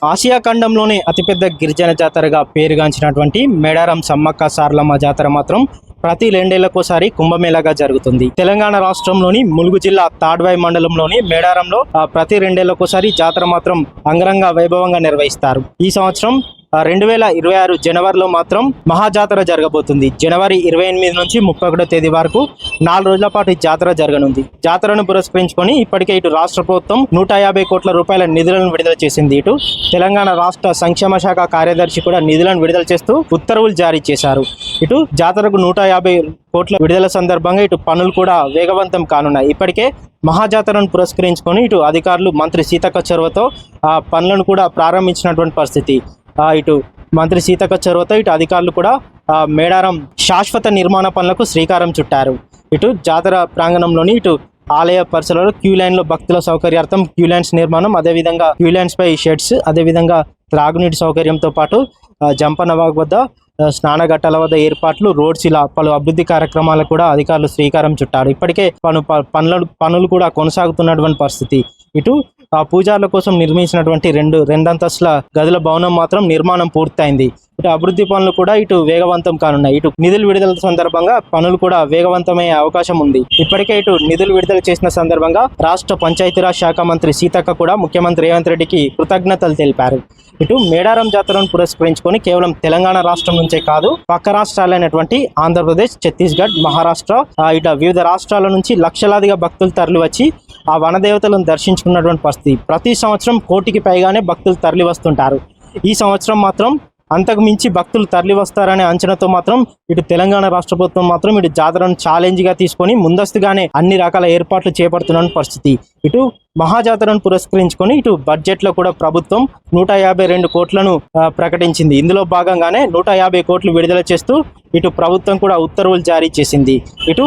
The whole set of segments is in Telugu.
ఆసియా ఖండంలోనే అతిపెద్ద గిరిజన జాతరగా పేరుగాంచినటువంటి మేడారం సమ్మక్క సారలమ్మ జాతర మాత్రం ప్రతి 2 ఏళ్లకోసారి కుంభమేళాగా జరుగుతుంది. తెలంగాణ రాష్ట్రంలోని ములుగు జిల్లా తాడ్వాయి మండలంలోని మేడారంలో ప్రతి 2 ఏళ్లకోసారి జాతర మాత్రం అంగరంగ వైభవంగా నిర్వహిస్తారు. ఈ సంవత్సరం 2026 జనవరిలో మాత్రం మహాజాతర జరగబోతుంది. జనవరి 28 నుంచి 31వ తేదీ వరకు 4 రోజుల పాటు ఈ జాతర జరగనుంది. జాతరను పురస్కరించుకొని ఇప్పటికే ఇటు రాష్ట్ర ప్రభుత్వం 150 కోట్ల రూపాయల నిధులను విడుదల చేసింది. ఇటు తెలంగాణ రాష్ట్ర సంక్షేమ శాఖ కార్యదర్శి కూడా నిధులను విడుదల చేస్తూ ఉత్తర్వులు జారీ చేశారు. ఇటు జాతరకు 150 కోట్ల విడుదల సందర్భంగా ఇటు పనులు కూడా వేగవంతం కానున్నాయి. ఇప్పటికే మహాజాతరను పురస్కరించుకొని ఇటు అధికారులు మంత్రి సీతక్క చొరవతో ఆ పనులను కూడా ప్రారంభించినటువంటి పరిస్థితి. ఇటు మంత్రి సీతక్క చొరవతో ఇటు అధికారులు కూడా మేడారం శాశ్వత నిర్మాణ పనులకు శ్రీకారం చుట్టారు. ఇటు జాతర ప్రాంగణంలోని ఇటు ఆలయ పరిసరాల్లో క్యూ లైన్లో భక్తుల సౌకర్యార్థం క్యూ లైన్స్ నిర్మాణం, అదేవిధంగా క్యూ లైన్స్ పై షెడ్స్, అదేవిధంగా త్రాగునీటి సౌకర్యంతో పాటు జంపనవాగ్ వద్ద స్నానఘట్టాల వద్ద ఏర్పాట్లు, రోడ్స్, ఇలా పలు అభివృద్ధి కార్యక్రమాలకు కూడా అధికారులు శ్రీకారం చుట్టారు. ఇప్పటికే పనులు కూడా కొనసాగుతున్నటువంటి పరిస్థితి. ఇటు పూజార్ల కోసం నిర్మించినటువంటి రెండంతస్తుల గదుల భవనం మాత్రం నిర్మాణం పూర్తయింది. ఇటు అభివృద్ధి పనులు కూడా ఇటు వేగవంతం కానున్నాయి. ఇటు నిధులు విడుదల సందర్భంగా పనులు కూడా వేగవంతమయ్యే అవకాశం ఉంది. ఇప్పటికే ఇటు నిధులు విడుదల చేసిన సందర్భంగా రాష్ట్ర పంచాయతీరాజ్ శాఖ మంత్రి సీతక్క కూడా ముఖ్యమంత్రి రేవంత్ రెడ్డికి కృతజ్ఞతలు తెలిపారు. ఇటు మేడారం జాతరను పురస్కరించుకొని కేవలం తెలంగాణ రాష్ట్రం నుంచే కాదు, పక్క రాష్ట్రాలైనటువంటి ఆంధ్రప్రదేశ్, ఛత్తీస్గఢ్, మహారాష్ట్ర, ఇటు వివిధ రాష్ట్రాల నుంచి లక్షలాదిగా భక్తులు తరలి వచ్చి ఆ వనదేవతలను దర్శించుకున్నటువంటి పరిస్థితి. ప్రతి సంవత్సరం 1 కోటికి పైగానే భక్తులు తరలి వస్తుంటారు. ఈ సంవత్సరం మాత్రం అంతకు మించి భక్తులు తరలి వస్తారనే అంచనాతో మాత్రం ఇటు తెలంగాణ రాష్ట్ర ప్రభుత్వం మాత్రం ఇటు జాతరను ఛాలెంజ్గా తీసుకొని ముందస్తుగానే అన్ని రకాల ఏర్పాట్లు చేపడుతున్న పరిస్థితి. ఇటు మహాజాతరను పురస్కరించుకొని ఇటు బడ్జెట్లో కూడా ప్రభుత్వం 152 కోట్లను ప్రకటించింది. ఇందులో భాగంగానే 150 కోట్లు విడుదల చేస్తూ ఇటు ప్రభుత్వం కూడా ఉత్తర్వులు జారీ చేసింది. ఇటు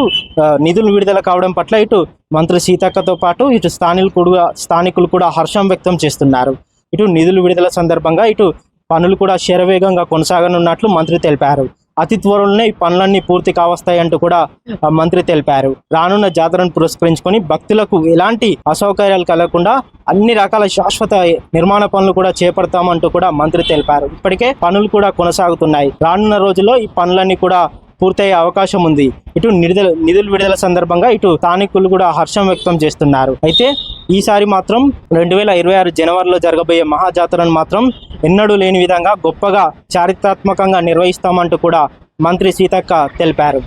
నిధులు విడుదల కావడం పట్ల ఇటు మంత్రి సీతక్కతో పాటు ఇటు స్థానికులు కూడా హర్షం వ్యక్తం చేస్తున్నారు. ఇటు నిధులు విడుదల సందర్భంగా ఇటు పనులు కూడా శరవేగంగా కొనసాగనున్నట్లు మంత్రి తెలిపారు. అతి త్వరలోనే ఈ పనులన్నీ పూర్తి కావస్తాయంటూ కూడా మంత్రి తెలిపారు. రానున్న జాతరను పురస్కరించుకొని భక్తులకు ఎలాంటి అసౌకర్యాలు కలగకుండా అన్ని రకాల శాశ్వత నిర్మాణ పనులు కూడా చేపడతామంటూ కూడా మంత్రి తెలిపారు. ఇప్పటికే పనులు కూడా కొనసాగుతున్నాయి. రానున్న రోజుల్లో ఈ పనులన్నీ కూడా పూర్తయ్యే అవకాశం ఉంది. ఇటు నిధులు విడుదల సందర్భంగా ఇటు స్థానికులు కూడా హర్షం వ్యక్తం చేస్తున్నారు. అయితే ఈసారి మాత్రం 2026 జనవరిలో జరగబోయే మహాజాతరను మాత్రం ఎన్నడూ లేని విధంగా గొప్పగా చారిత్రాత్మకంగా నిర్వహిస్తామంటూ కూడా మంత్రి సీతక్క తెలిపారు.